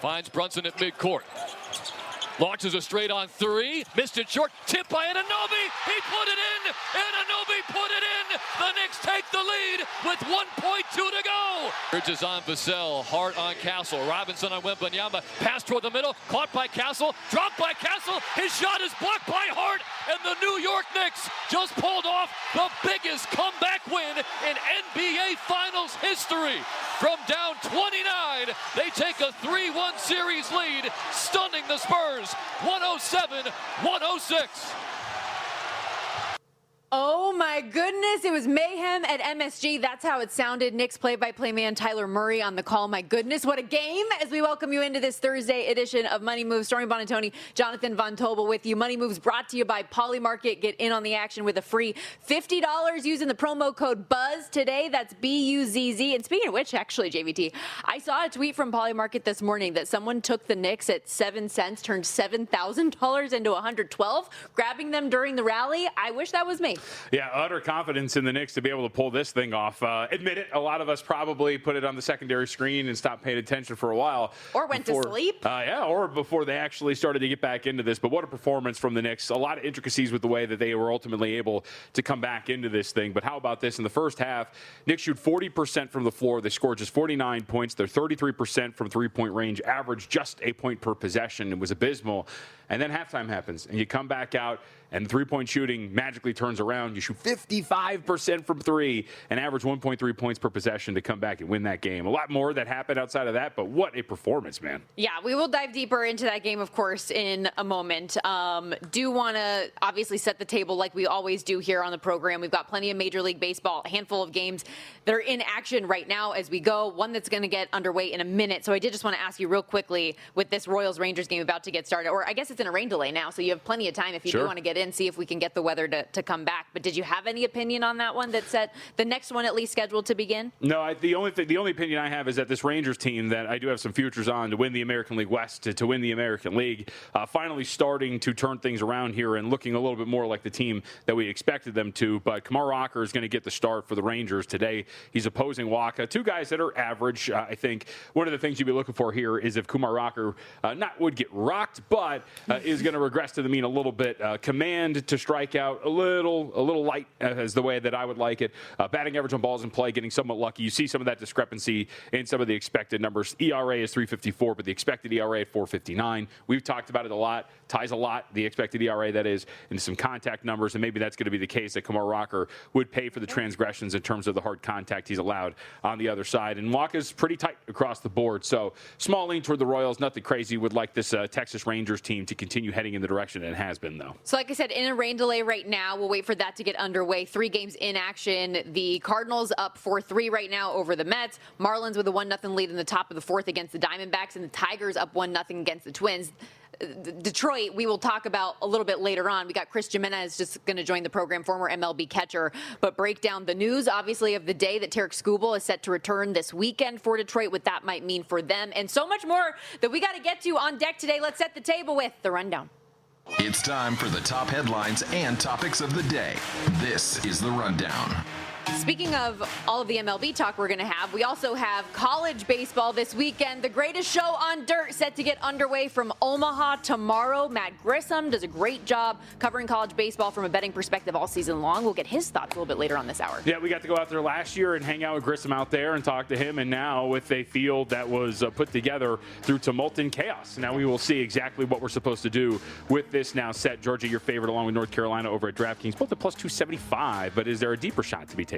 Finds Brunson at midcourt. Launches a straight on three. Missed it short. Tip by Anunoby. He put it in. Anunoby put it in. The Knicks take the lead with 1.2 to go. Bridges on Vassell. Hart on Castle. Robinson on Wembanyama. Pass toward the middle. Caught by Castle. Dropped by Castle. His shot is blocked by Hart. And the New York Knicks just pulled off the biggest comeback win in NBA Finals history. From down 29, they take a 3-1 series lead, stunning the Spurs, 107-106. Oh my goodness, it was mayhem at MSG. That's how it sounded. Knicks play-by-play man Tyler Murray on the call. My goodness, what a game as we welcome you into this Thursday edition of Money Moves. Stormy Buonantony, Jonathan Von Tobel with you. Money Moves brought to you by Polymarket. Get in on the action with a free $50 using the promo code BUZZ today. That's B-U-Z-Z. And speaking of which, actually, JVT, I saw a tweet from Polymarket this morning that someone took the Knicks at 7 cents, turned $7,000 into $112, grabbing them during the rally. I wish that was me. Yeah, utter confidence in the Knicks to be able to pull this thing off. Admit it, a lot of us probably put it on the secondary screen and stopped paying attention for a while. Or went to sleep. Or before they actually started to get back into this. But what a performance from the Knicks. A lot of intricacies with the way that they were ultimately able to come back into this thing. But how about this? In the first half, Knicks shoot 40% from the floor. They scored just 49 points. They're 33% from three-point range, average just a point per possession. It was abysmal. And then halftime happens, and you come back out, and three-point shooting magically turns around. You shoot 55% from three and average 1.3 points per possession to come back and win that game. A lot more that happened outside of that, but what a performance, man. Yeah, we will dive deeper into that game, of course, in a moment. Do want to obviously set the table like we always do here on the program. We've got plenty of Major League Baseball, a handful of games that are in action right now as we go, one that's going to get underway in a minute. So I did just want to ask you real quickly with this Royals-Rangers game about to get started, or I guess it's in a rain delay now, so you have plenty of time if you do want to get in, see if we can get the weather to come back. But did you have any opinion on that one that's set the next one at least scheduled to begin? No, the only opinion I have is that this Rangers team that I do have some futures on to win the American League West, to win the American League, finally starting to turn things around here and looking a little bit more like the team that we expected them to. But Kumar Rocker is going to get the start for the Rangers today. He's opposing Waka, two guys that are average. I think one of the things you'd be looking for here is if Kumar Rocker not would get rocked, but is going to regress to the mean a little bit. Command to strike out a little light as the way that I would like it. Batting average on balls in play, getting somewhat lucky. You see some of that discrepancy in some of the expected numbers. ERA is 3.54, but the expected ERA at 4.59. We've talked about it a lot. Ties a lot, the expected ERA, that is, into some contact numbers, and maybe that's going to be the case that Kumar Rocker would pay for the transgressions in terms of the hard contact he's allowed on the other side. And Waka's pretty tight across the board. So small lean toward the Royals, nothing crazy. Would like this Texas Rangers team to continue heading in the direction it has been, though. So like I said, in a rain delay right now, we'll wait for that to get underway. 3 games in action. The Cardinals up 4-3 right now over the Mets. Marlins with a 1-0 lead in the top of the 4th against the Diamondbacks, and the Tigers up 1-0 against the Twins. Detroit, we will talk about a little bit later on. We got Chris Jimenez just going to join the program, former MLB catcher, but break down the news, obviously, of the day that Tarek Skubal is set to return this weekend for Detroit, what that might mean for them, and so much more that we got to get to on deck today. Let's set the table with the rundown. It's time for the top headlines and topics of the day. This is the Rundown. Speaking of all of the MLB talk we're going to have, we also have college baseball this weekend. The greatest show on dirt set to get underway from Omaha tomorrow. Matt Grissom does a great job covering college baseball from a betting perspective all season long. We'll get his thoughts a little bit later on this hour. Yeah, we got to go out there last year and hang out with Grissom out there and talk to him. And now with a field that was put together through tumult and chaos, now we will see exactly what we're supposed to do with this now set. Georgia, your favorite, along with North Carolina over at DraftKings, both at plus 275. But is there a deeper shot to be taken?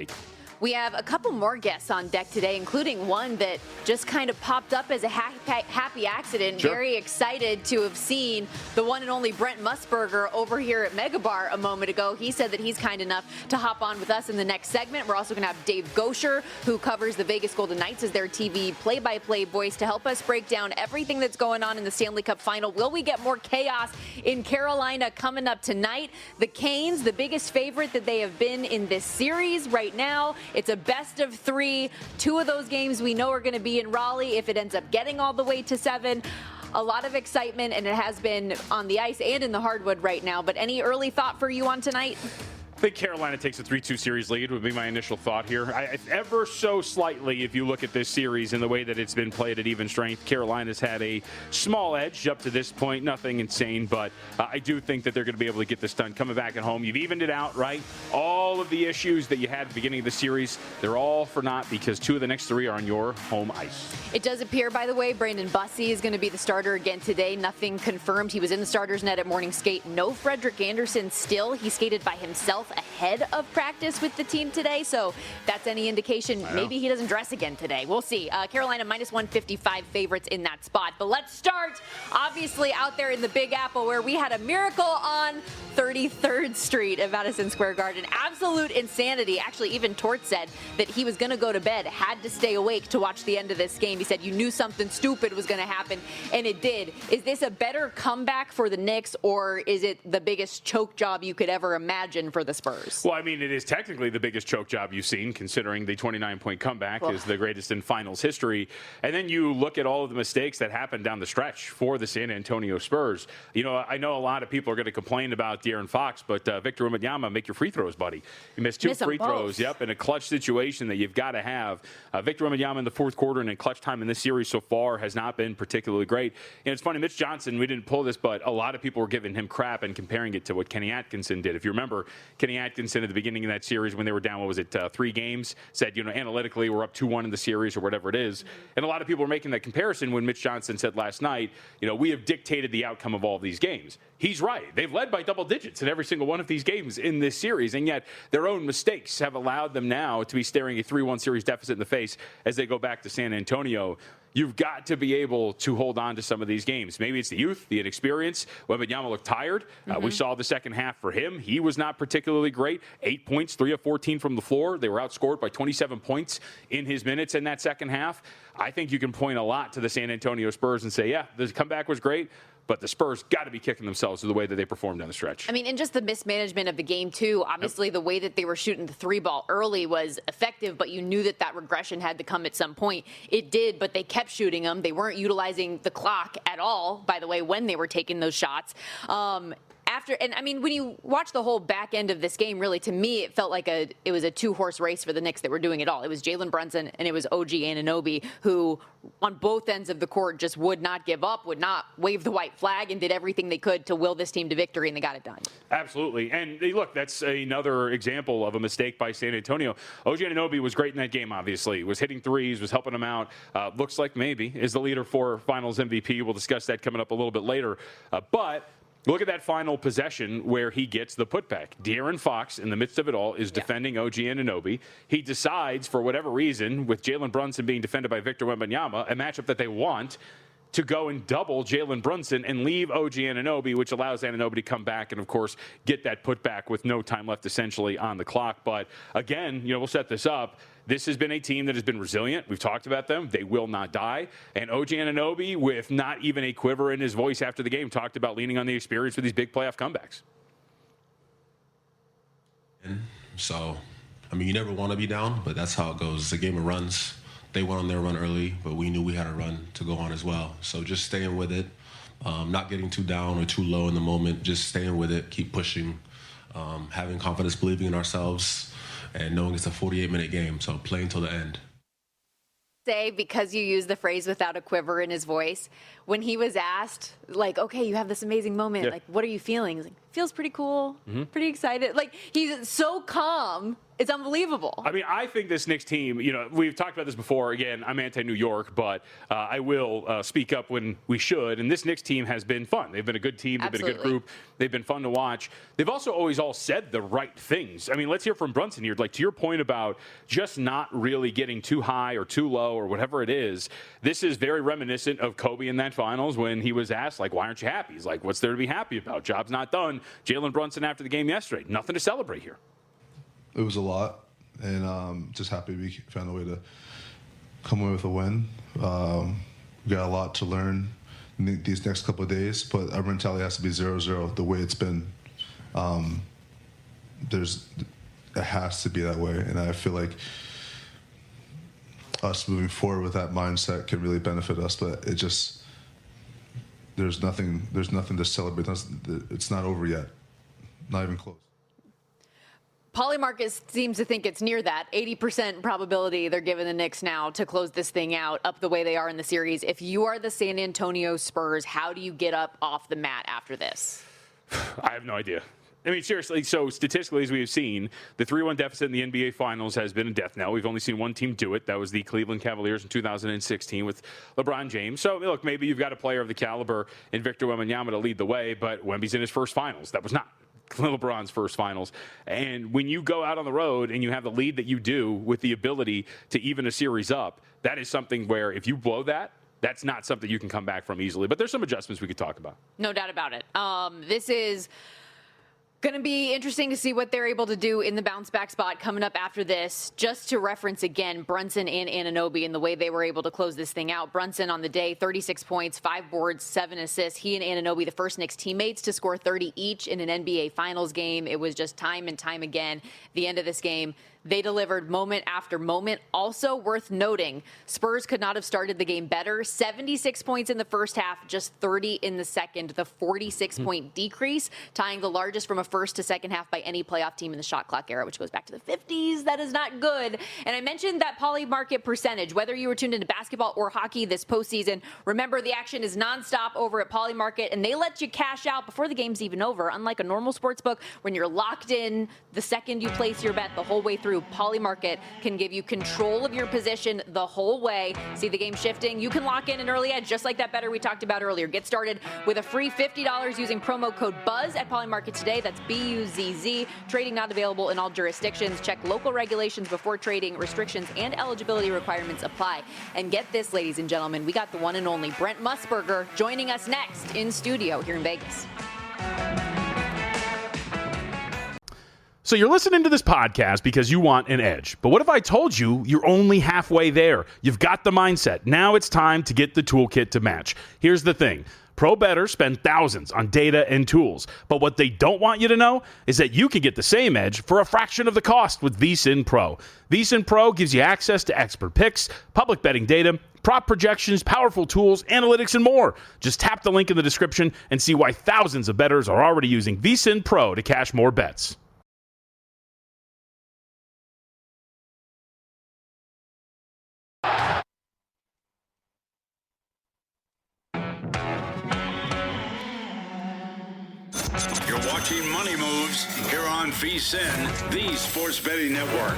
We have a couple more guests on deck today, including one that just kind of popped up as a happy accident. Sure. Very excited to have seen the one and only Brent Musburger over here at Megabar a moment ago. He said that he's kind enough to hop on with us in the next segment. We're also going to have Dave Gosher, who covers the Vegas Golden Knights as their TV play-by-play voice, to help us break down everything that's going on in the Stanley Cup Final. Will we get more chaos in Carolina coming up tonight? The Canes, the biggest favorite that they have been in this series right now. It's a best of 3. 2 of those games we know are going to be in Raleigh if it ends up getting all the way to 7. A lot of excitement, and it has been on the ice and in the hardwood right now. But any early thought for you on tonight? I think Carolina takes a 3-2 series lead would be my initial thought here. Ever so slightly, if you look at this series and the way that it's been played at even strength, Carolina's had a small edge up to this point. Nothing insane, but I do think that they're going to be able to get this done. Coming back at home, you've evened it out, right? All of the issues that you had at the beginning of the series, they're all for naught because 2 of the next 3 are on your home ice. It does appear, by the way, Brandon Bussey is going to be the starter again today. Nothing confirmed. He was in the starter's net at morning skate. No Frederik Andersen still. He skated by himself ahead of practice with the team today, so that's any indication maybe he doesn't dress again today. We'll see. Carolina minus 155 favorites in that spot. But let's start, obviously, out there in the Big Apple where we had a miracle on 33rd Street at Madison Square Garden. Absolute insanity. Actually, even Tort said that he was going to go to bed, had to stay awake to watch the end of this game. He said you knew something stupid was going to happen, and it did. Is this a better comeback for the Knicks, or is it the biggest choke job you could ever imagine for the Spurs? Well, I mean, it is technically the biggest choke job you've seen, considering the 29-point comeback is the greatest in finals history. And then you look at all of the mistakes that happened down the stretch for the San Antonio Spurs. You know, I know a lot of people are going to complain about De'Aaron Fox, but Victor Wembanyama, make your free throws, buddy. You missed 2 free throws, in a clutch situation that you've got to have. Victor Wembanyama in the fourth quarter and in clutch time in this series so far has not been particularly great. And it's funny, Mitch Johnson, we didn't pull this, but a lot of people were giving him crap and comparing it to what Kenny Atkinson did. If you remember, Kenny Atkinson at the beginning of that series when they were down, 3 games, said, analytically we're up 2-1 in the series or whatever it is. And a lot of people were making that comparison when Mitch Johnson said last night, we have dictated the outcome of all of these games. He's right. They've led by double digits in every single one of these games in this series, and yet their own mistakes have allowed them now to be staring a 3-1 series deficit in the face as they go back to San Antonio. You've got to be able to hold on to some of these games. Maybe it's the youth, the inexperience. Wembanyama looked tired. We saw the second half for him. He was not particularly great. 8 points, 3 of 14 from the floor. They were outscored by 27 points in his minutes in that second half. I think you can point a lot to the San Antonio Spurs and say, yeah, the comeback was great, but the Spurs got to be kicking themselves with the way that they performed down the stretch. I mean, and just the mismanagement of the game, too. Obviously, the way that they were shooting the 3-ball early was effective, but you knew that regression had to come at some point. It did, but they kept shooting them. They weren't utilizing the clock at all, by the way, when they were taking those shots. When you watch the whole back end of this game, really, to me, it felt like it was a 2-horse race for the Knicks that were doing it all. It was Jalen Brunson and it was OG Anunoby, who on both ends of the court just would not give up, would not wave the white flag, and did everything they could to will this team to victory, and they got it done. Absolutely. And look, that's another example of a mistake by San Antonio. OG Anunoby was great in that game, obviously. Was hitting threes, was helping them out. Looks like maybe is the leader for Finals MVP. We'll discuss that coming up a little bit later. But look at that final possession where he gets the putback. De'Aaron Fox, in the midst of it all, is defending OG Anunoby. He decides, for whatever reason, with Jalen Brunson being defended by Victor Wembanyama, a matchup that they want, to go and double Jalen Brunson and leave OG Anunoby, which allows Anunoby to come back and, of course, get that putback with no time left essentially on the clock. But, again, we'll set this up. This has been a team that has been resilient. We've talked about them. They will not die. And OG Anunoby, with not even a quiver in his voice after the game, talked about leaning on the experience for these big playoff comebacks. So, you never want to be down, but that's how it goes. It's a game of runs. They went on their run early, but we knew we had a run to go on as well. So just staying with it, not getting too down or too low in the moment, just staying with it, keep pushing, having confidence, believing in ourselves, and knowing it's a 48-minute game, so play until the end. Say, because you use the phrase without a quiver in his voice, when he was asked, okay, you have this amazing moment, what are you feeling? He's like, feels pretty cool, pretty excited. He's so calm. It's unbelievable. I think this Knicks team, we've talked about this before. Again, I'm anti-New York, but I will speak up when we should. And this Knicks team has been fun. They've been a good team. They've been a good group. They've been fun to watch. They've also always all said the right things. Let's hear from Brunson here. To your point about just not really getting too high or too low or whatever it is, this is very reminiscent of Kobe in that finals when he was asked, why aren't you happy? He's like, what's there to be happy about? Job's not done. Jalen Brunson after the game yesterday. Nothing to celebrate here. It was a lot, and just happy we found a way to come away with a win. We got a lot to learn in these next couple of days, but our mentality has to be 0-0 the way it's been. It has to be that way, and I feel like us moving forward with that mindset can really benefit us, but it just there's nothing to celebrate. It's not over yet, not even close. Polymarket seems to think it's near that 80% probability they're giving the Knicks now to close this thing out up the way they are in the series. If you are the San Antonio Spurs, how do you get up off the mat after this? I have no idea. I mean, seriously, so statistically, as we have seen, the 3-1 deficit in the NBA Finals has been a death knell. We've only seen one team do it. That was the Cleveland Cavaliers in 2016 with LeBron James. So, look, maybe you've got a player of the caliber in Victor Wembanyama to lead the way, but Wemby's in his first finals. That was not LeBron's first finals. And when you go out on the road and you have the lead that you do with the ability to even a series up, that is something where if you blow that, that's not something you can come back from easily. But there's some adjustments we could talk about. No doubt about it. This is going to be interesting to see what they're able to do in the bounce back spot coming up after this. Just to reference again, Brunson and Anunoby and the way they were able to close this thing out. Brunson on the day, 36 points, 5 boards, 7 assists. He and Anunoby, the first Knicks teammates to score 30 each in an NBA Finals game. It was just time and time again. The end of this game, they delivered moment after moment. Also worth noting, Spurs could not have started the game better. 76 points in the first half, just 30 in the second. The 46-point decrease, tying the largest from a first to second half by any playoff team in the shot clock era, which goes back to the 50s. That is not good. And I mentioned that Polymarket percentage. Whether you were tuned into basketball or hockey this postseason, remember the action is nonstop over at Polymarket, and they let you cash out before the game's even over. Unlike a normal sports book, when you're locked in the second you place your bet the whole way through, Polymarket can give you control of your position the whole way. See the game shifting? You can lock in an early edge just like that better we talked about earlier. Get started with a free $50 using promo code BUZZ at Polymarket today. That's BUZZ. Trading not available in all jurisdictions. Check local regulations before trading. Restrictions and eligibility requirements apply. And get this, ladies and gentlemen, we got the one and only Brent Musburger joining us next in studio here in Vegas. So you're listening to this podcast because you want an edge. But what if I told you you're only halfway there? You've got the mindset. Now it's time to get the toolkit to match. Here's the thing. Pro bettors spend thousands on data and tools. But what they don't want you to know is that you can get the same edge for a fraction of the cost with VSiN Pro. VSiN Pro gives you access to expert picks, public betting data, prop projections, powerful tools, analytics, and more. Just tap the link in the description and see why thousands of bettors are already using VSiN Pro to cash more bets. You're watching Money Moves here on VSiN, the sports betting network.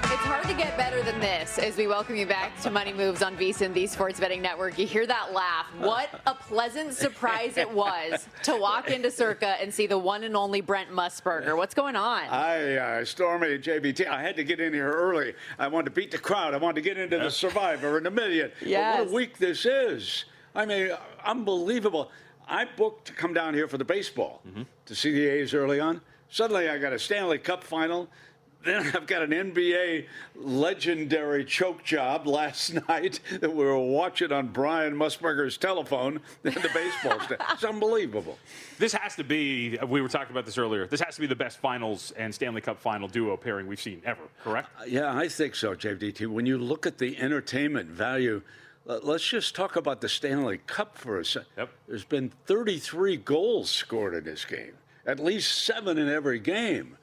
It's hard to get better than this as we welcome you back to Money Moves on VSiN, the sports betting network. You hear that laugh. What a pleasant surprise it was to walk into Circa and see the one and only Brent Musburger. What's going on? Stormy, JVT, I had to get in here early. I wanted to beat the crowd. I wanted to get into the Survivor and the Million. Yes. But what a week this is. I mean, unbelievable. I booked to come down here for the baseball to see the A's early on. Suddenly I got a Stanley Cup final. Then I've got an NBA legendary choke job last night that we were watching on Brian Musburger's telephone in the baseball stand. It's unbelievable. This has to be, we were talking about this earlier, this has to be the best finals and Stanley Cup final duo pairing we've seen ever, correct? Yeah, I think so, JVT. When you look at the entertainment value, let's just talk about the Stanley Cup for a second. Yep. There's been 33 goals scored in this game, at least 7 in every game.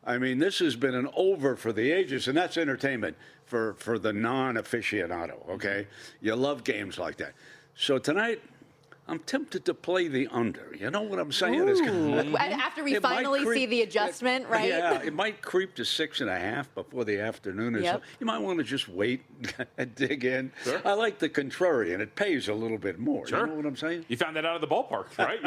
I mean, this has been an over for the ages, and that's entertainment for the non-aficionado, okay? You love games like that. So tonight, I'm tempted to play the under. You know what I'm saying? After we finally see the adjustment, right? Yeah, it might creep to 6.5 before the afternoon or so. You might want to just wait and dig in. Sure. I like the contrarian. It pays a little bit more. Sure. You know what I'm saying? You found that out of the ballpark, right?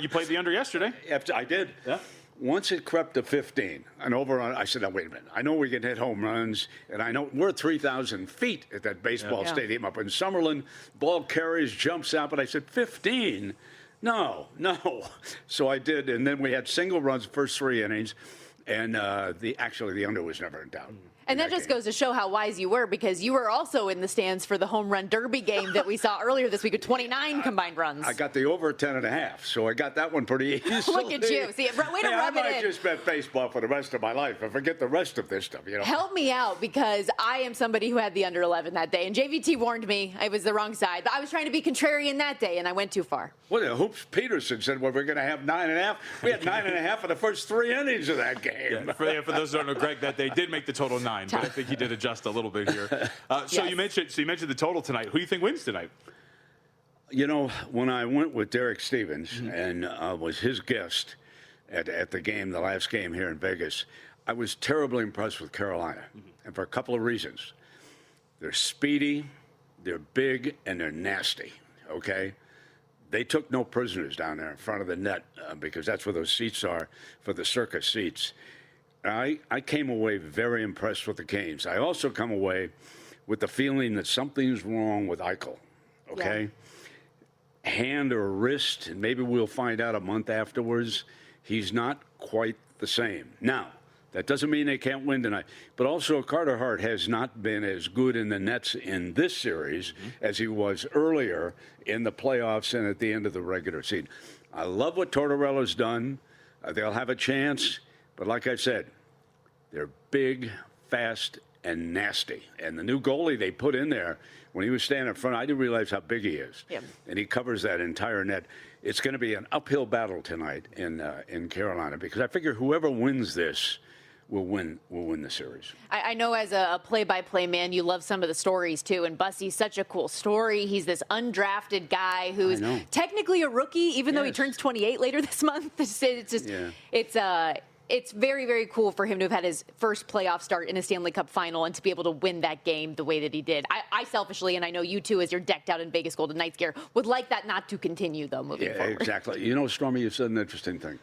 You played the under yesterday. I did. Yeah. Once it crept to 15 and over on, I said, now, wait a minute. I know we can hit home runs, and I know we're 3,000 feet at that baseball stadium up in Summerlin. Ball carries, jumps out, but I said, 15? No. So I did, and then we had single runs first 3 innings, and the under was never in doubt. And that just goes to show how wise you were, because you were also in the stands for the home run derby game that we saw earlier this week with 29 combined runs. I got the over 10.5, so I got that one pretty easily. Look at you. See, way to rub I it in. just bet baseball for the rest of my life. I forget the rest of this stuff, Help me out, because I am somebody who had the under 11 that day, and JVT warned me I was the wrong side. But I was trying to be contrarian that day, and I went too far. Well, Hoops Peterson said, well, we're going to have 9.5. We had 9.5 in the first 3 innings of that game. Yeah, for those who don't know, Greg, that they did make the total 9, but I think he did adjust a little bit here. So Yes. you mentioned the total tonight. Who do you think wins tonight? When I went with Derek Stevens and was his guest at the game, the last game here in Vegas, I was terribly impressed with Carolina, and for a couple of reasons. They're speedy, they're big, and they're nasty, okay? They took no prisoners down there in front of the net because that's where those seats are for the circus seats. I came away very impressed with the Canes. I also come away with the feeling that something's wrong with Eichel, okay? Yeah. Hand or wrist, and maybe we'll find out a month afterwards, he's not quite the same. Now, that doesn't mean they can't win tonight. But also, Carter Hart has not been as good in the nets in this series as he was earlier in the playoffs and at the end of the regular season. I love what Tortorella's done. They'll have a chance. But like I said, they're big, fast, and nasty. And the new goalie they put in there, when he was standing in front, I didn't realize how big he is. Yep. And he covers that entire net. It's going to be an uphill battle tonight in Carolina, because I figure whoever wins this will win the series. I know as a play-by-play man, you love some of the stories, too. And Bussy's such a cool story. He's this undrafted guy who's technically a rookie, even though he turns 28 later this month. It's very, very cool for him to have had his first playoff start in a Stanley Cup final and to be able to win that game the way that he did. I selfishly, and I know you too, as you're decked out in Vegas Golden Knights gear, would like that not to continue, though, moving forward. Yeah, exactly. Stormy, you said an interesting thing.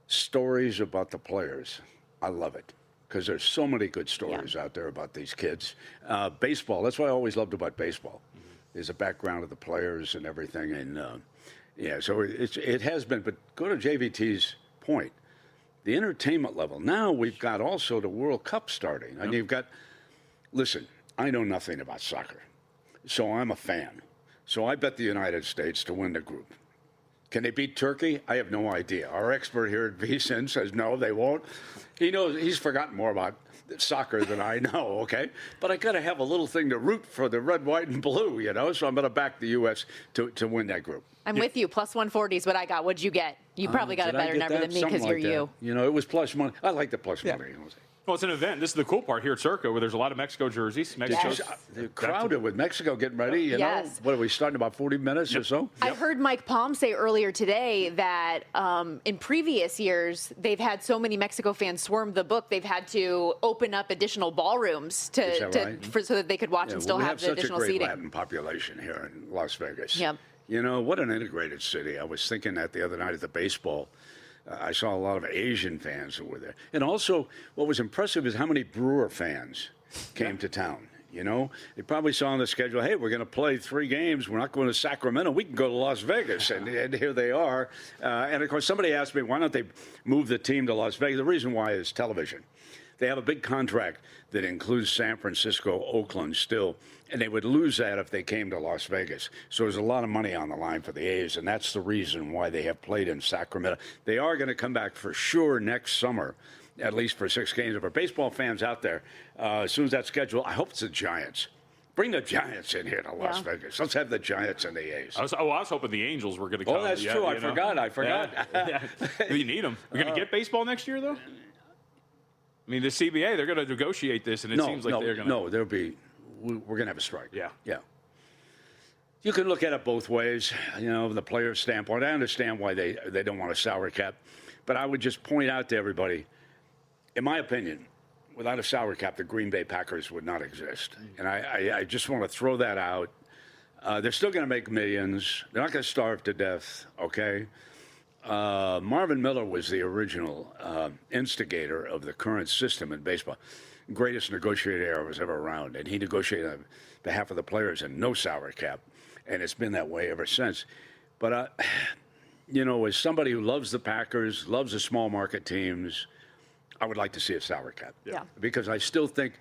Stories about the players. I love it, because there's so many good stories out there about these kids. Baseball, that's what I always loved about baseball, is the background of the players and everything. And, so it has been. But go to JVT's point. The entertainment level. Now we've got also the World Cup starting. And you've got, listen, I know nothing about soccer, so I'm a fan. So I bet the United States to win the group. Can they beat Turkey? I have no idea. Our expert here at VSiN says no, they won't. He knows, he's forgotten more about soccer than I know, okay? But I got to have a little thing to root for the red, white, and blue, so I'm going to back the U.S. to win that group. I'm with you. Plus 140 is what I got. What'd you get? You probably got a better number than me because you're you. It was plus money. I like the plus money. Well, it's an event. This is the cool part here at Circa, where there's a lot of Mexico jerseys. They're crowded with Mexico getting ready. You know, what are we starting about 40 minutes or so? I heard Mike Palm say earlier today that in previous years they've had so many Mexico fans swarm the book, they've had to open up additional ballrooms so that they could watch and still have the additional seating. We have such a great Latin population here in Las Vegas. Yep. What an integrated city. I was thinking that the other night at the baseball. I saw a lot of Asian fans who were there. And also, what was impressive is how many Brewer fans came to town. They probably saw on the schedule, hey, we're going to play 3 games. We're not going to Sacramento. We can go to Las Vegas. And here they are. And, of course, somebody asked me, why don't they move the team to Las Vegas? The reason why is television. They have a big contract that includes San Francisco, Oakland still, and they would lose that if they came to Las Vegas. So there's a lot of money on the line for the A's, and that's the reason why they have played in Sacramento. They are going to come back for sure next summer, at least for 6 games. If our baseball fans out there, as soon as that's scheduled, I hope it's the Giants. Bring the Giants in here to Las Vegas. Let's have the Giants and the A's. I was hoping the Angels were going to come. Oh, that's true. I forgot. Yeah. You need them. We're going to get baseball next year, though? I mean, the CBA, they're going to negotiate this, and it seems like they're going to. No, we're going to have a strike. Yeah. Yeah. You can look at it both ways, the player's standpoint. I understand why they don't want a salary cap. But I would just point out to everybody, in my opinion, without a salary cap, the Green Bay Packers would not exist. And I just want to throw that out. They're still going to make millions. They're not going to starve to death, okay? Marvin Miller was the original instigator of the current system in baseball. Greatest negotiator was ever around, and he negotiated on behalf of the players and no salary cap, and it's been that way ever since. But, as somebody who loves the Packers, loves the small market teams, I would like to see a salary cap. Yeah. Because I still think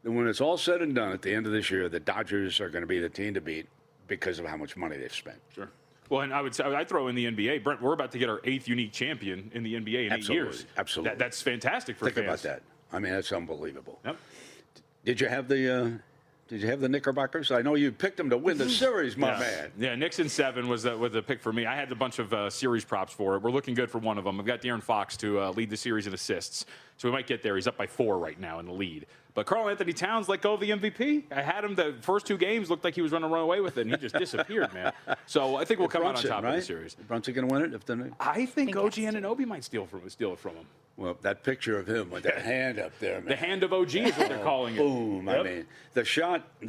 that when it's all said and done at the end of this year, the Dodgers are going to be the team to beat because of how much money they've spent. Sure. Well, and I'd throw in the NBA. Brent, we're about to get our 8th unique champion in the NBA in 8 years. Absolutely. That's fantastic for Think fans. about that. I mean, that's unbelievable. Yep. Did you have the Knickerbockers? I know you picked them to win the series, my man. Yeah, Knicks in 7 was the pick for me. I had a bunch of series props for it. We're looking good for one of them. I've got De'Aaron Fox to lead the series in assists, so we might get there. He's up by 4 right now in the lead. But Karl-Anthony Towns let go of the MVP. I had him the first 2 games, looked like he was going to run away with it, and he just disappeared, man. So I think we'll come out on top of the series. Is Brunson going to win it? I think OG Anunoby might steal it from him. Well, that picture of him with that hand up there, man. The hand of OG is what they're calling it. Boom. Yep. I mean, the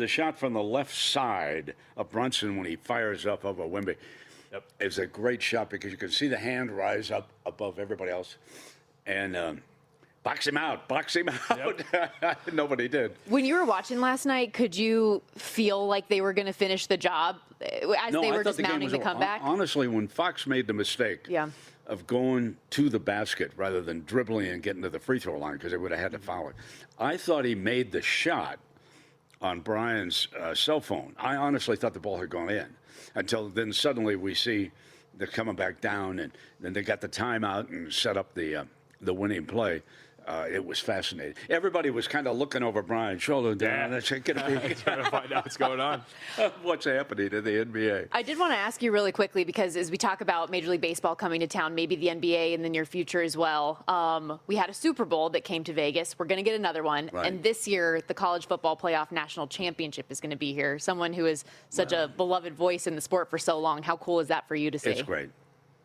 shot from the left side of Brunson when he fires up over Wemby is a great shot because you can see the hand rise up above everybody else. And box him out. Yep. Nobody did. When you were watching last night, could you feel like they were going to finish the job as they were just mounting the comeback? Honestly, when Fox made the mistake of going to the basket rather than dribbling and getting to the free throw line because they would have had to foul it, I thought he made the shot on Brian's cell phone. I honestly thought the ball had gone in until then suddenly we see they're coming back down and then they got the timeout and set up the winning play. It was fascinating. Everybody was kind of looking over Brian's shoulder down. They're trying to find out what's going on. What's happening to the NBA? I did want to ask you really quickly because as we talk about Major League Baseball coming to town, maybe the NBA in the near future as well, we had a Super Bowl that came to Vegas. We're going to get another one. Right. And this year, the College Football Playoff National Championship is going to be here. Someone who is such a beloved voice in the sport for so long. How cool is that for you to see? It's great.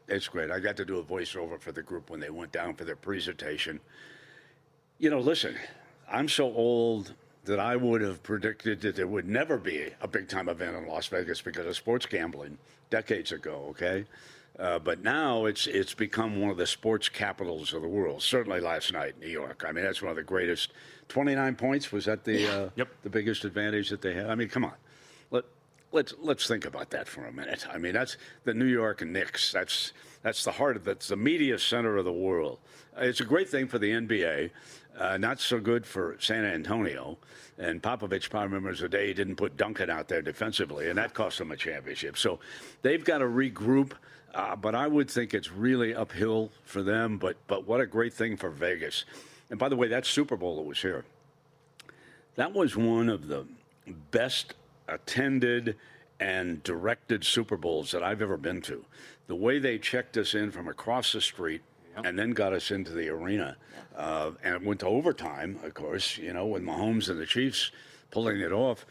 It's great. I got to do a voiceover for the group when they went down for their presentation. You know, listen, I'm so old that I would have predicted that there would never be a big-time event in Las Vegas because of sports gambling decades ago, okay? But now it's become one of the sports capitals of the world, certainly last night in New York. I mean, that's one of the greatest. 29 points, was that the biggest advantage that they had? I mean, come on. Let's think about that for a minute. I mean, that's the New York Knicks. That's the heart of it. That's the media center of the world. It's a great thing for the NBA. Not so good for San Antonio. And Popovich probably remembers the day he didn't put Duncan out there defensively, and that cost them a championship. So they've got to regroup. But I would think it's really uphill for them. But what a great thing for Vegas. And by the way, that Super Bowl that was here, that was one of the best attended and directed Super Bowls that I've ever been to. The way they checked us in from across the street and then got us into the arena. And it went to overtime, of course, you know, with Mahomes and the Chiefs pulling it off.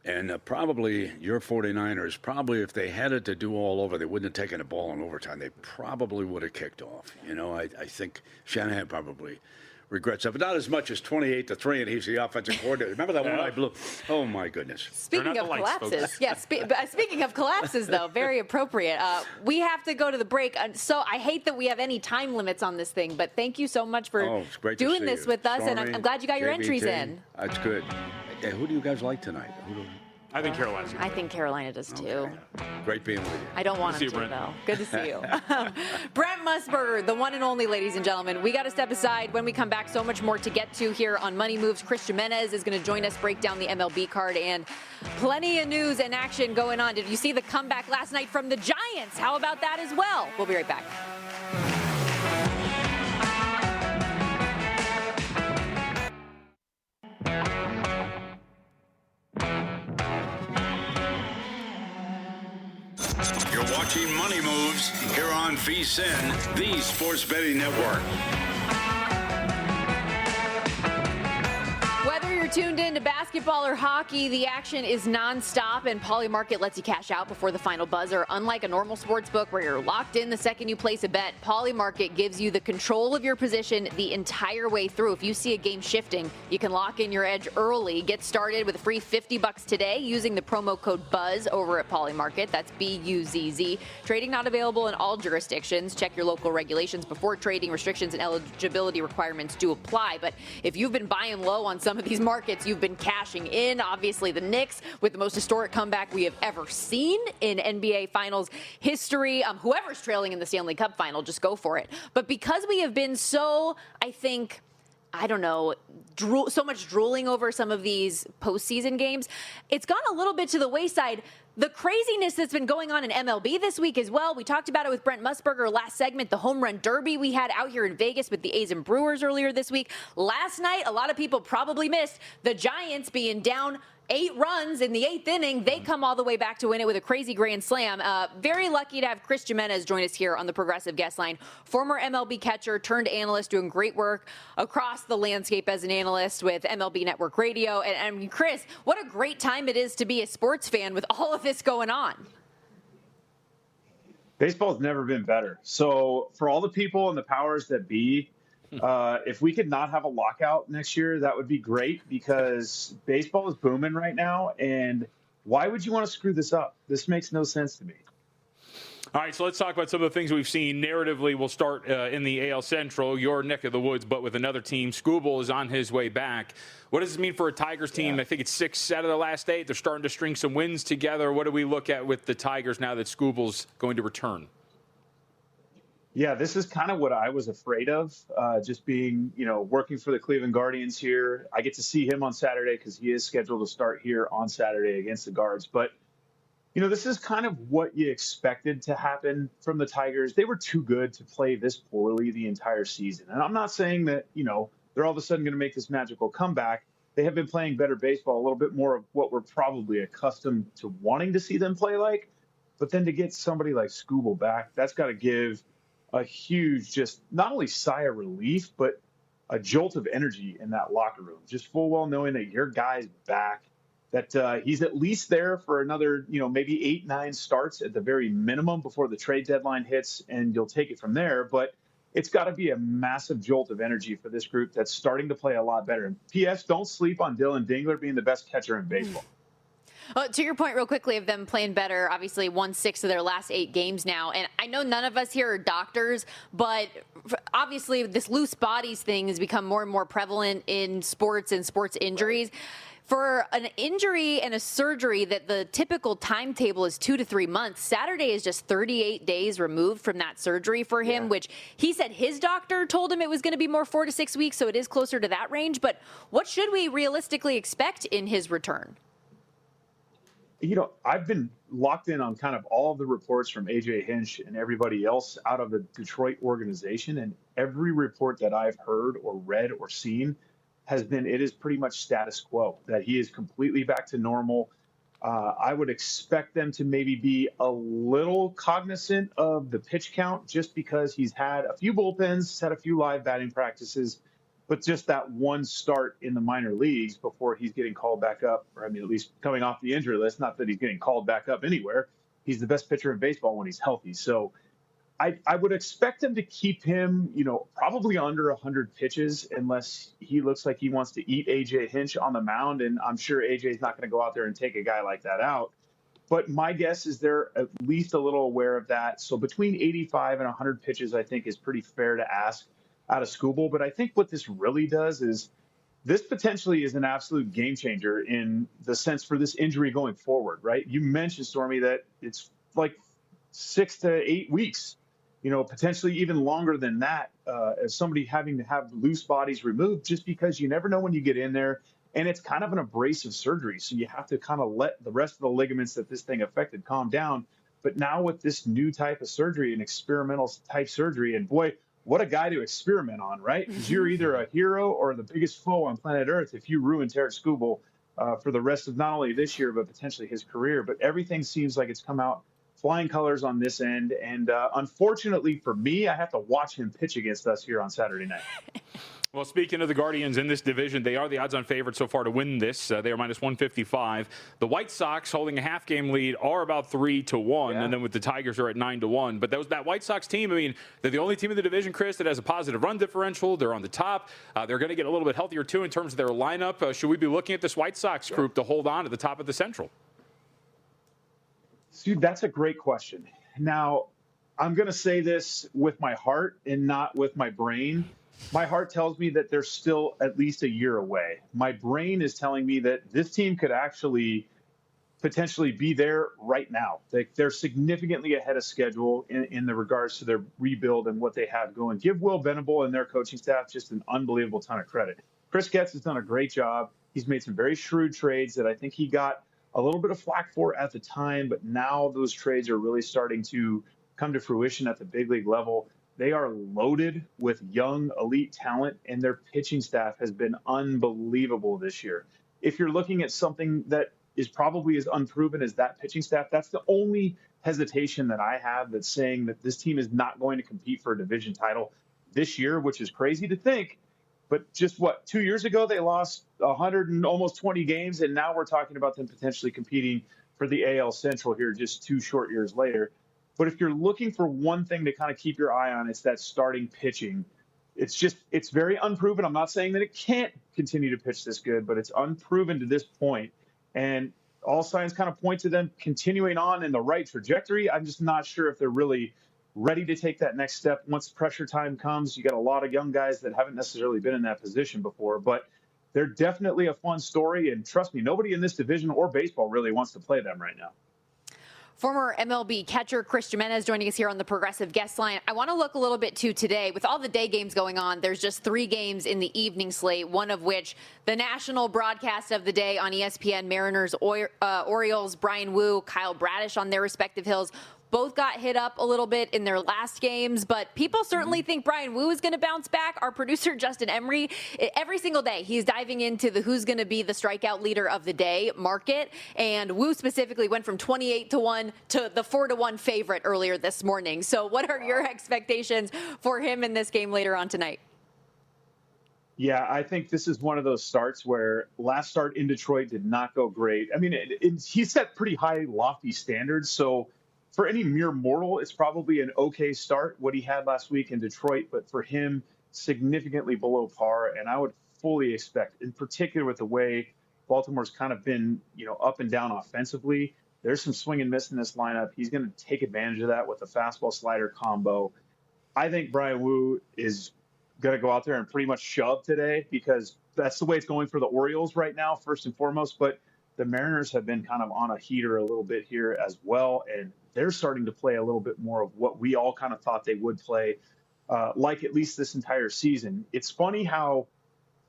And probably your 49ers, probably if they had it to do all over, they wouldn't have taken the ball in overtime. They probably would have kicked off. You know, I think Shanahan probably regrets that, but not as much as 28-3, and he's the offensive coordinator. Remember that one I blew? Oh my goodness! Speaking of collapses, speaking of collapses, though, very appropriate. We have to go to the break, so I hate that we have any time limits on this thing. But thank you so much for doing this with us, Stormy, and I'm glad you got your entries JVT. in. That's good. Hey, who do you guys like tonight? I think Carolina's I think Carolina does too. Great being with you. I don't want him to, though. Good to see you. Brent Musburger, the one and only, ladies and gentlemen. We got to step aside. When we come back, so much more to get to here on Money Moves. Chris Jimenez is going to join us, break down the MLB card, and plenty of news and action going on. Did you see the comeback last night from the Giants? How about that as well? We'll be right back. You're watching Money Moves here on VSiN, the sports betting network. Whether you're tuned in to basketball or hockey, the action is nonstop, and Polymarket lets you cash out before the final buzzer. Unlike a normal sports book where you're locked in the second you place a bet, Polymarket gives you the control of your position the entire way through. If you see a game shifting, you can lock in your edge early. Get started with a free $50 today using the promo code BUZZ over at Polymarket. That's BUZZ. Trading not available in all jurisdictions. Check your local regulations before trading. Restrictions and eligibility requirements do apply. But if you've been buying low on some of these markets markets you've been cashing in. Obviously, the Knicks with the most historic comeback we have ever seen in NBA Finals history. Whoever's trailing in the Stanley Cup final, just go for it. But because we have been so, so much drooling over some of these postseason games, it's gone a little bit to the wayside. The craziness that's been going on in MLB this week as well. We talked about it with Brent Musburger last segment, the home run derby we had out here in Vegas with the A's and Brewers earlier this week. Last night, a lot of people probably missed the Giants being down 8 runs in the 8th inning. They come all the way back to win it with a crazy grand slam. Very lucky to have Chris Jimenez join us here on the Progressive Guest Line. Former MLB catcher turned analyst, doing great work across the landscape as an analyst with MLB Network Radio. And Chris, what a great time it is to be a sports fan with all of this going on. Baseball's never been better. So for all the people and the powers that be, if we could not have a lockout next year, that would be great, because baseball is booming right now. And why would you want to screw this up? This makes no sense to me. All right, so let's talk about some of the things we've seen. Narratively, we'll start in the AL Central, your neck of the woods, but with another team. Skubal is on his way back. What does this mean for a Tigers team? I think it's 6 out of the last 8. They're starting to string some wins together. What do we look at with the Tigers now that Skubal's going to return? Yeah, this is kind of what I was afraid of, just being, working for the Cleveland Guardians here. I get to see him on Saturday because he is scheduled to start here on Saturday against the Guards. But, this is kind of what you expected to happen from the Tigers. They were too good to play this poorly the entire season. And I'm not saying that, they're all of a sudden going to make this magical comeback. They have been playing better baseball, a little bit more of what we're probably accustomed to wanting to see them play like. But then to get somebody like Skubal back, that's got to give a huge, just not only sigh of relief, but a jolt of energy in that locker room. Just full well knowing that your guy's back, that he's at least there for another, maybe 8-9 starts at the very minimum before the trade deadline hits, and you'll take it from there. But it's got to be a massive jolt of energy for this group that's starting to play a lot better. And P.S., don't sleep on Dylan Dingler being the best catcher in baseball. Well, to your point real quickly of them playing better, obviously won 6 of their last 8 games now. And I know none of us here are doctors, but obviously this loose bodies thing has become more and more prevalent in sports and sports injuries. For an injury and a surgery that the typical timetable is 2 to 3 months, Saturday is just 38 days removed from that surgery for him, which he said his doctor told him it was going to be more 4 to 6 weeks, so it is closer to that range. But what should we realistically expect in his return? I've been locked in on kind of all of the reports from A.J. Hinch and everybody else out of the Detroit organization. And every report that I've heard or read or seen has been, it is pretty much status quo, that he is completely back to normal. I would expect them to maybe be a little cognizant of the pitch count, just because he's had a few bullpens, had a few live batting practices, but just that one start in the minor leagues before he's getting called back up, or at least coming off the injury list. Not that he's getting called back up anywhere. He's the best pitcher in baseball when he's healthy. So I would expect him to keep him, probably under 100 pitches, unless he looks like he wants to eat A.J. Hinch on the mound. And I'm sure A.J.'s not going to go out there and take a guy like that out. But my guess is they're at least a little aware of that. So between 85 and 100 pitches, I think, is pretty fair to ask out of Skubal. But I think what this really does is this potentially is an absolute game changer in the sense for this injury going forward, right? You mentioned, Stormy, that it's like 6 to 8 weeks, potentially even longer than that, as somebody having to have loose bodies removed, just because you never know when you get in there. And it's kind of an abrasive surgery. So you have to kind of let the rest of the ligaments that this thing affected calm down. But now with this new type of surgery, an experimental type surgery, and boy, what a guy to experiment on, right? Because you're either a hero or the biggest foe on planet Earth if you ruin Tarik Skubal for the rest of not only this year, but potentially his career. But everything seems like it's come out flying colors on this end. And unfortunately for me, I have to watch him pitch against us here on Saturday night. Well, speaking of the Guardians in this division, they are the odds-on favorite so far to win this. They are minus 155. The White Sox, holding a half-game lead, are about 3-1, and then with the Tigers are at 9-1. But that White Sox team, they're the only team in the division, Chris, that has a positive run differential. They're on the top. They're going to get a little bit healthier, too, in terms of their lineup. Should we be looking at this White Sox group to hold on to the top of the Central? Dude, that's a great question. Now, I'm going to say this with my heart and not with my brain. My heart tells me that they're still at least a year away. My brain is telling me that this team could actually potentially be there right now. They're significantly ahead of schedule in the regards to their rebuild and what they have going. Give Will Venable and their coaching staff just an unbelievable ton of credit. Chris Getz has done a great job. He's made some very shrewd trades that I think he got a little bit of flack for at the time, but now those trades are really starting to come to fruition at the big league level. They are loaded with young elite talent, and their pitching staff has been unbelievable this year. If you're looking at something that is probably as unproven as that pitching staff, that's the only hesitation that I have that's saying that this team is not going to compete for a division title this year, which is crazy to think. But just 2 years ago, they lost 100 and almost 20 games, and now we're talking about them potentially competing for the AL Central here just 2 short years later. But if you're looking for one thing to kind of keep your eye on, it's that starting pitching. It's very unproven. I'm not saying that it can't continue to pitch this good, but it's unproven to this point. And all signs kind of point to them continuing on in the right trajectory. I'm just not sure if they're really ready to take that next step once pressure time comes. You got a lot of young guys that haven't necessarily been in that position before, but they're definitely a fun story. And trust me, nobody in this division or baseball really wants to play them right now. Former MLB catcher Chris Jimenez joining us here on the Progressive Guest Line. I want to look a little bit too today. With all the day games going on, there's just 3 games in the evening slate, one of which the national broadcast of the day on ESPN, Mariners, Orioles, Brian Wu, Kyle Bradish on their respective hills. Both got hit up a little bit in their last games, but people certainly think Brian Wu is going to bounce back. Our producer, Justin Emery, every single day, he's diving into the who's going to be the strikeout leader of the day market. And Wu specifically went from 28-1 to the 4-1 favorite earlier this morning. So what are your expectations for him in this game later on tonight? Yeah, I think this is one of those starts where last start in Detroit did not go great. I mean, he set pretty high, lofty standards. So for any mere mortal, it's probably an okay start, what he had last week in Detroit, but for him, significantly below par. And I would fully expect, in particular with the way Baltimore's kind of been, up and down offensively, there's some swing and miss in this lineup. He's going to take advantage of that with the fastball slider combo. I think Brian Wu is going to go out there and pretty much shove today because that's the way it's going for the Orioles right now, first and foremost. But the Mariners have been kind of on a heater a little bit here as well, and they're starting to play a little bit more of what we all kind of thought they would play, like at least this entire season. It's funny how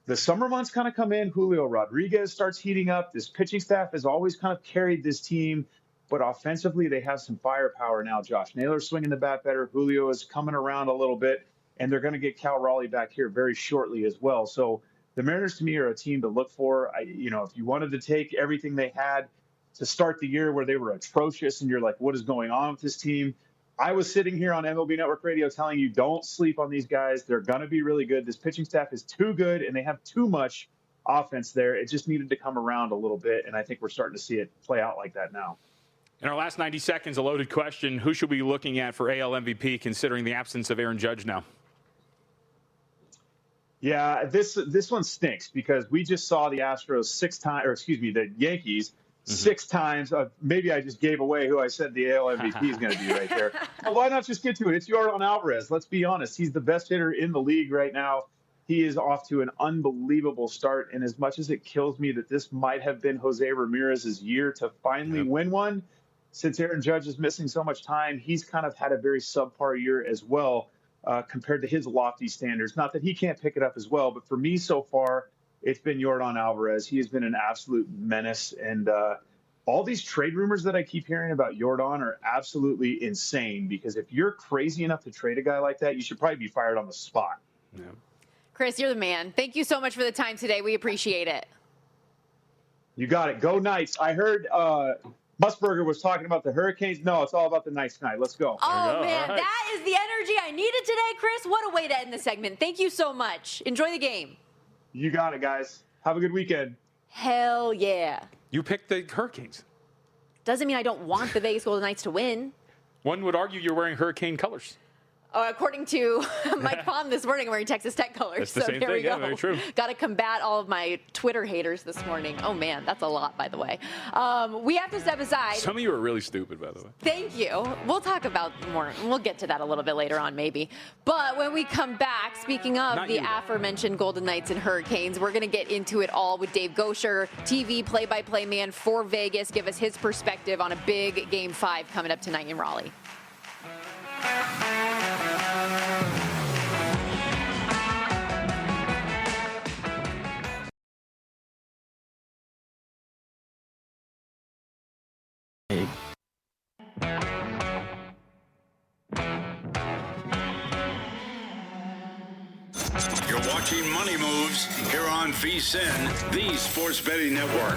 the summer months kind of come in. Julio Rodriguez starts heating up. This pitching staff has always kind of carried this team, but offensively they have some firepower now. Josh Naylor's swinging the bat better. Julio is coming around a little bit, and they're going to get Cal Raleigh back here very shortly as well. So the Mariners, to me, are a team to look for. If you wanted to take everything they had to start the year where they were atrocious and you're like, what is going on with this team? I was sitting here on MLB Network Radio telling you, don't sleep on these guys. They're going to be really good. This pitching staff is too good, and they have too much offense there. It just needed to come around a little bit, and I think we're starting to see it play out like that now. In our last 90 seconds, a loaded question. Who should we be looking at for AL MVP considering the absence of Aaron Judge now? Yeah, this one stinks because we just saw the Astros the Yankees 6 times. Maybe I just gave away who I said the AL MVP is going to be right there. Well, why not just get to it? It's Yordan Alvarez. Let's be honest. He's the best hitter in the league right now. He is off to an unbelievable start. And as much as it kills me that this might have been Jose Ramirez's year to finally win one, since Aaron Judge is missing so much time, he's kind of had a very subpar year as well. Compared to his lofty standards. Not that he can't pick it up as well, but for me so far, it's been Yordan Alvarez. He has been an absolute menace. And all these trade rumors that I keep hearing about Yordan are absolutely insane because if you're crazy enough to trade a guy like that, you should probably be fired on the spot. Yeah. Chris, you're the man. Thank you so much for the time today. We appreciate it. You got it. Go Knights. I heard Musburger was talking about the Hurricanes. No, it's all about the Knights tonight. Let's go. Oh, man, right. That is the energy I needed today, Chris. What a way to end the segment. Thank you so much. Enjoy the game. You got it, guys. Have a good weekend. Hell yeah. You picked the Hurricanes. Doesn't mean I don't want the Vegas Golden Knights to win. One would argue you're wearing Hurricane colors. According to Mike Palm this morning, I'm wearing Texas Tech colors. It's the so same there thing. we go. Yeah, very true. Got to combat all of my Twitter haters this morning. Oh, man, that's a lot, by the way. We have to step aside. Some of you are really stupid, by the way. Thank you. We'll talk about more. We'll get to that a little bit later on, maybe. But when we come back, speaking of Not the you, though. aforementioned Golden Knights and Hurricanes, we're going to get into it all with Dave Gosher, TV play-by-play man for Vegas, give us his perspective on a big Game 5 coming up tonight in Raleigh. You're watching Money Moves here on VSiN, the sports betting network.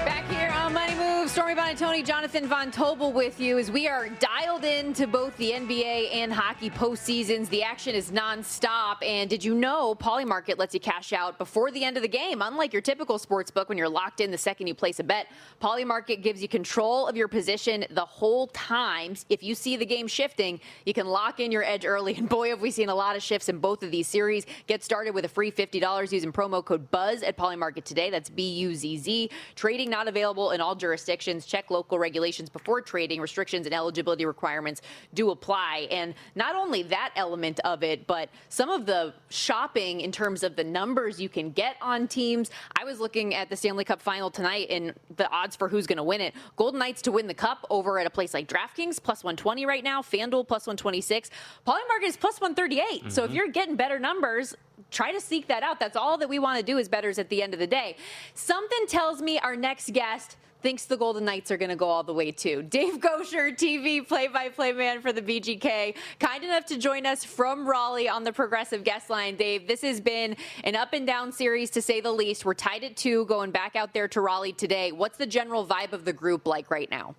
Back here on Money Moves, Stormy Buonantony, Jonathan Von Tobel with you as we are dialed into both the NBA and hockey postseasons. The action is nonstop. And did you know Polymarket lets you cash out before the end of the game? Unlike your typical sports book when you're locked in the second you place a bet, Polymarket gives you control of your position the whole time. If you see the game shifting, you can lock in your edge early. And boy, have we seen a lot of shifts in both of these series. Get started with a free $50 using promo code BUZZ at Polymarket today. That's BUZZ. Trading not available in all jurisdictions. Check local regulations before trading. Restrictions and eligibility requirements do apply. And not only that element of it, but some of the shopping in terms of the numbers you can get on teams. I was looking at the Stanley Cup final tonight and the odds for who's going to win it. Golden Knights to win the cup over at a place like DraftKings, plus 120 right now. FanDuel, plus 126. Polymarket is plus 138. So if you're getting better numbers, try to seek that out. That's all that we want to do as bettors at the end of the day. Something tells me our next guest thinks the Golden Knights are going to go all the way too. Dave Gosher, TV play-by-play man for the VGK, kind enough to join us from Raleigh on the Progressive guest line. Dave, this has been an up and down series to say the least. We're tied at 2 going back out there to Raleigh today. What's the general vibe of the group like right now?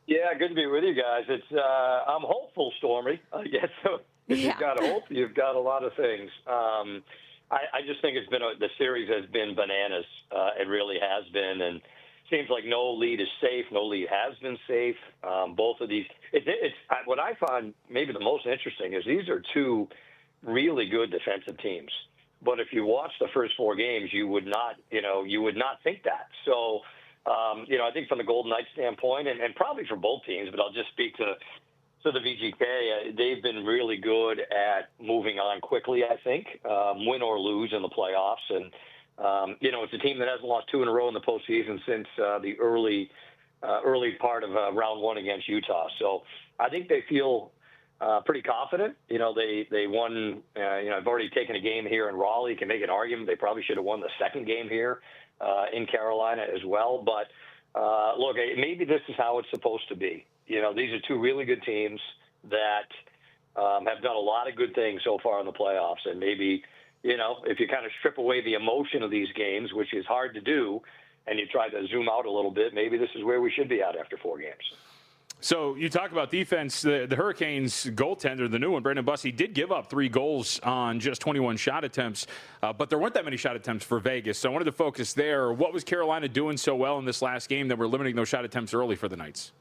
Yeah, good to be with you guys. It's I'm hopeful, Stormy. Yes, so if you've got hope, you've got a lot of things. I just think the series has been bananas. It really has been, and seems like no lead is safe. No lead has been safe. Both of these, what I find maybe the most interesting is these are two really good defensive teams. But if you watch the first 4 games, you would not think that. So, I think from the Golden Knights standpoint, and probably for both teams, but I'll just speak to the VGK, they've been really good at moving on quickly, I think, win or lose in the playoffs. And, it's a team that hasn't lost 2 in a row in the postseason since the early part of round 1 against Utah. So I think they feel pretty confident. They won, I've already taken a game here in Raleigh. You can make an argument they probably should have won the second game here in Carolina as well. But look, maybe this is how it's supposed to be. These are two really good teams that have done a lot of good things so far in the playoffs. And maybe, if you kind of strip away the emotion of these games, which is hard to do, and you try to zoom out a little bit, maybe this is where we should be at after 4 games. So you talk about defense. The Hurricanes goaltender, the new one, Brandon Bussey, did give up 3 goals on just 21 shot attempts, but there weren't that many shot attempts for Vegas. So I wanted to focus there. What was Carolina doing so well in this last game that we're limiting those shot attempts early for the Knights?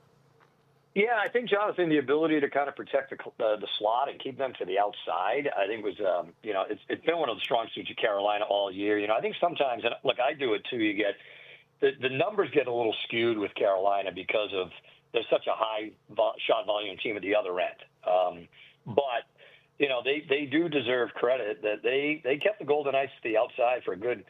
Yeah, I think, Jonathan, the ability to kind of protect the slot and keep them to the outside, I think was, it's been one of the strong suits of Carolina all year. I think sometimes, and look, I do it too, you get, the numbers get a little skewed with Carolina because of there's such a high shot volume team at the other end. But, they do deserve credit that they kept the Golden Knights to the outside for a good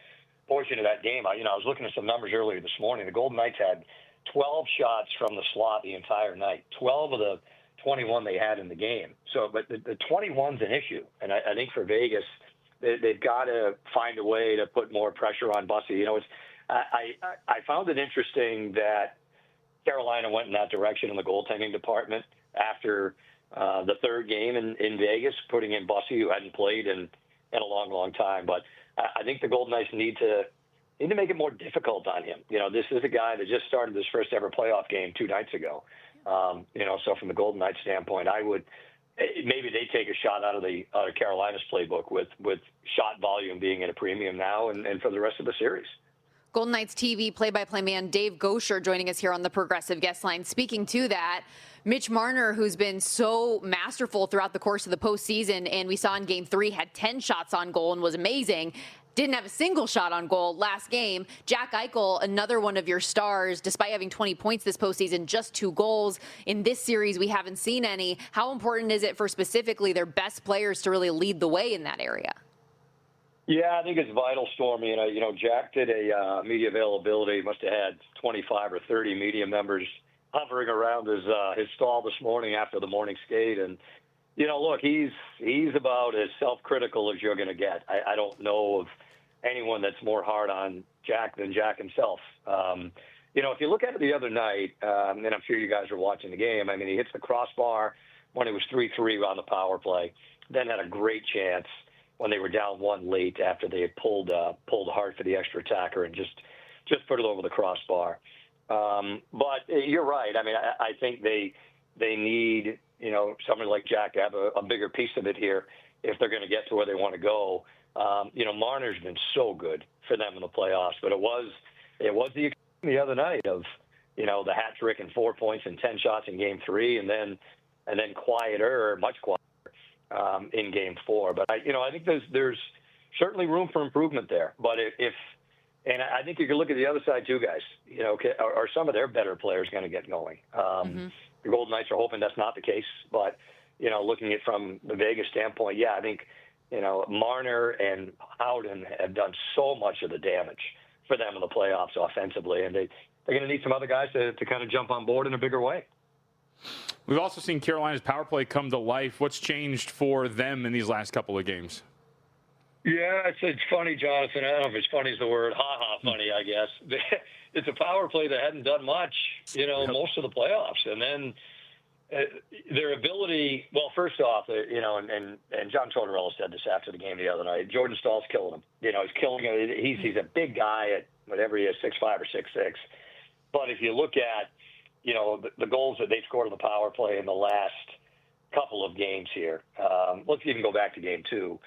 portion of that game. I was looking at some numbers earlier this morning. The Golden Knights had 12 shots from the slot the entire night, 12 of the 21 they had in the game. So, but the 21's an issue. And I think for Vegas, they've got to find a way to put more pressure on Bussey. I found it interesting that Carolina went in that direction in the goaltending department after the 3rd game in Vegas, putting in Bussey, who hadn't played in a long, long time. But I think the Golden Knights need to make it more difficult on him. This is a guy that just started his first ever playoff game 2 nights ago. So from the Golden Knights standpoint, maybe they take a shot out of Carolina's playbook with shot volume being at a premium now and for the rest of the series. Golden Knights TV play-by-play man Dave Gosher joining us here on the Progressive Guest Line. Speaking to that, Mitch Marner, who's been so masterful throughout the course of the postseason, and we saw in Game 3 had 10 shots on goal and was amazing. Didn't have a single shot on goal last game. Jack Eichel, another one of your stars, despite having 20 points this postseason, just 2 goals. In this series, we haven't seen any. How important is it for specifically their best players to really lead the way in that area? Yeah, I think it's vital, Stormy. You know, Jack did a media availability. He must have had 25 or 30 media members hovering around his stall this morning after the morning skate. And, you know, look, he's about as self-critical as you're going to get. I don't know of anyone that's more hard on Jack than Jack himself. You know, if you look at it the other night, and I'm sure you guys were watching the game, I mean, he hits the crossbar when it was 3-3 on the power play, then had a great chance when they were down 1 late after they had pulled hard for the extra attacker and just put it over the crossbar. But you're right. I mean, I think they need, you know, somebody like Jack to have a bigger piece of it here if they're going to get to where they want to go. You know, Marner's been so good for them in the playoffs, but it was the other night of, you know, the hat trick and 4 points and 10 shots in Game 3, and then much quieter in Game 4. But I think there's certainly room for improvement there. But and I think you can look at the other side too, guys. You know, are some of their better players going to get going? The Golden Knights are hoping that's not the case, but you know, looking at it from the Vegas standpoint, yeah, I think, you know, Marner and Howden have done so much of the damage for them in the playoffs offensively, and they're going to need some other guys to kind of jump on board in a bigger way. We've also seen Carolina's power play come to life. What's changed for them in these last couple of games? Yeah, it's funny, Jonathan. I don't know if it's funny is the word. Ha-ha funny, I guess. It's a power play that hadn't done much, you know, most of the playoffs. And then their ability, well, first off, you know, and John Tortorella said this after the game the other night, Jordan Stahl's killing him. You know, he's killing him. He's a big guy at whatever he is, 6'5" or 6'6". But if you look at, you know, the goals that they've scored on the power play in the last couple of games here, let's even go back to Game 2.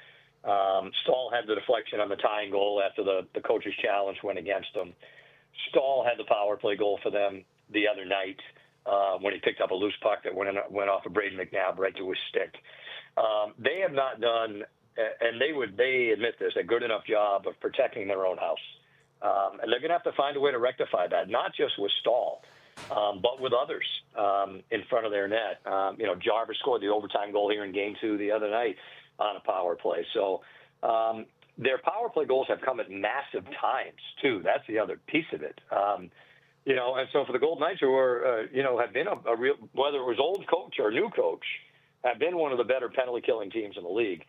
Stahl had the deflection on the tying goal after the coach's challenge went against him. Stahl had the power play goal for them the other night when he picked up a loose puck that went off of Braden McNabb right to his stick. They have not done, and they admit this, a good enough job of protecting their own house. And they're going to have to find a way to rectify that, not just with Stahl, but with others in front of their net. You know, Jarvis scored the overtime goal here in Game 2 the other night on a power play. So their power play goals have come at massive times, too. That's the other piece of it. You know, and so for the Golden Knights, who are, you know, have been a real, whether it was old coach or new coach, have been one of the better penalty-killing teams in the league.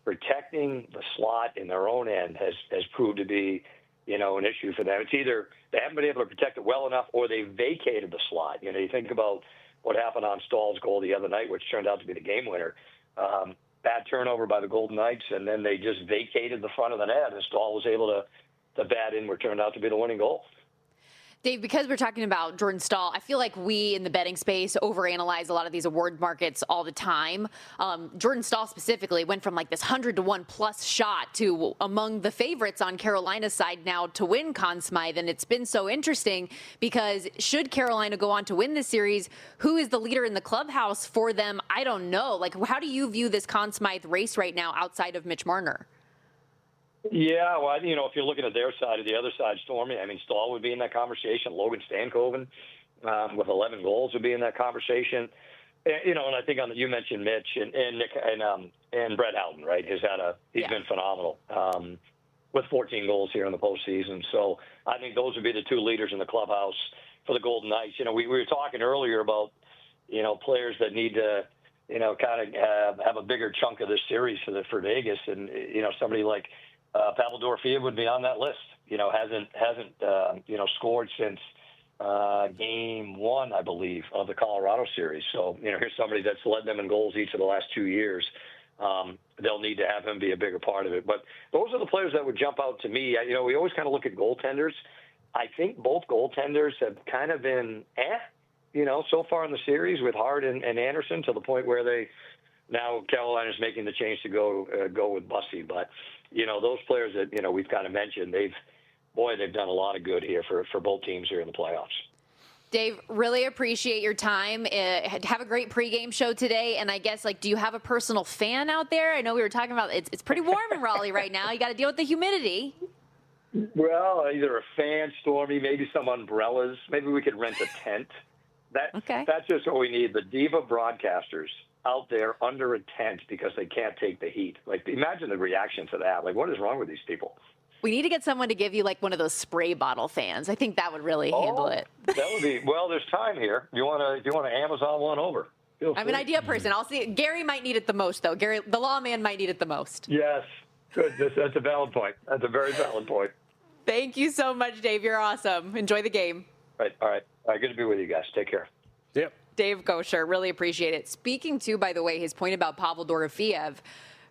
Protecting the slot in their own end has proved to be, you know, an issue for them. It's either they haven't been able to protect it well enough or they vacated the slot. You know, you think about what happened on Stahl's goal the other night, which turned out to be the game winner. Bad turnover by the Golden Knights, and then they just vacated the front of the net, and Stahl was able to bat in what turned out to be the winning goal. Dave, because we're talking about Jordan Stahl, I feel like we in the betting space overanalyze a lot of these award markets all the time. Jordan Stahl specifically went from like this 100-to-1 plus shot to among the favorites on Carolina's side now to win Conn Smythe. And it's been so interesting because should Carolina go on to win this series, who is the leader in the clubhouse for them? I don't know. Like, how do you view this Conn Smythe race right now outside of Mitch Marner? Yeah, well, you know, if you're looking at their side or the other side, Stormy, I mean, Stahl would be in that conversation. Logan Stankoven with 11 goals would be in that conversation. You know, and I think you mentioned Mitch and Nick and Brett Howden, right? He's been phenomenal with 14 goals here in the postseason. So I think those would be the two leaders in the clubhouse for the Golden Knights. You know, we were talking earlier about, you know, players that need to, you know, kind of have a bigger chunk of this series for Vegas, and you know, somebody like Pavel Dorofeev would be on that list. You know, hasn't you know, scored since Game 1, I believe, of the Colorado series. So, you know, here's somebody that's led them in goals each of the last 2 years. They'll need to have him be a bigger part of it. But those are the players that would jump out to me. You know, we always kind of look at goaltenders. I think both goaltenders have kind of been you know, so far in the series with Hart and Anderson, to the point where now Carolina's making the change to go with Bussy. But you know, those players that, you know, we've kind of mentioned, boy, they've done a lot of good here for both teams here in the playoffs. Dave, really appreciate your time. Have a great pregame show today. And I guess, do you have a personal fan out there? I know we were talking about it's pretty warm in Raleigh right now. You got to deal with the humidity. Well, either a fan, Stormy, maybe some umbrellas. Maybe we could rent a tent. That's just what we need. The diva broadcasters out there under a tent because they can't take the heat. Imagine the reaction to that. What is wrong with these people? We need to get someone to give you one of those spray bottle fans. I think that would really handle it. That would be, well, there's time here. If you want to Amazon one over. I'm an idea person. I'll see. Gary might need it the most, though. Gary, the lawman, might need it the most. Yes. Good. That's a valid point. That's a very valid point. Thank you so much, Dave. You're awesome. Enjoy the game. All right. Good to be with you guys. Take care. Yep. Dave Gosher, really appreciate it. Speaking to, by the way, his point about Pavel Dorofeev,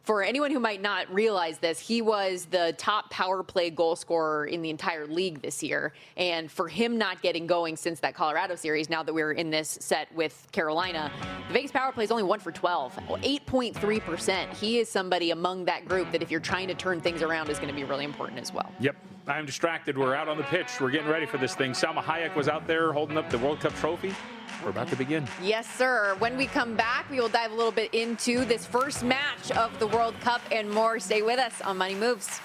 for anyone who might not realize this, he was the top power play goal scorer in the entire league this year. And for him not getting going since that Colorado series, now that we're in this set with Carolina, the Vegas power play is only 1 for 12, 8.3%. He is somebody among that group that if you're trying to turn things around is going to be really important as well. Yep. I'm distracted. We're out on the pitch. We're getting ready for this thing. Salma Hayek was out there holding up the World Cup trophy. We're about to begin. Yes, sir. When we come back, we will dive a little bit into this first match of the World Cup and more. Stay with us on Money Moves.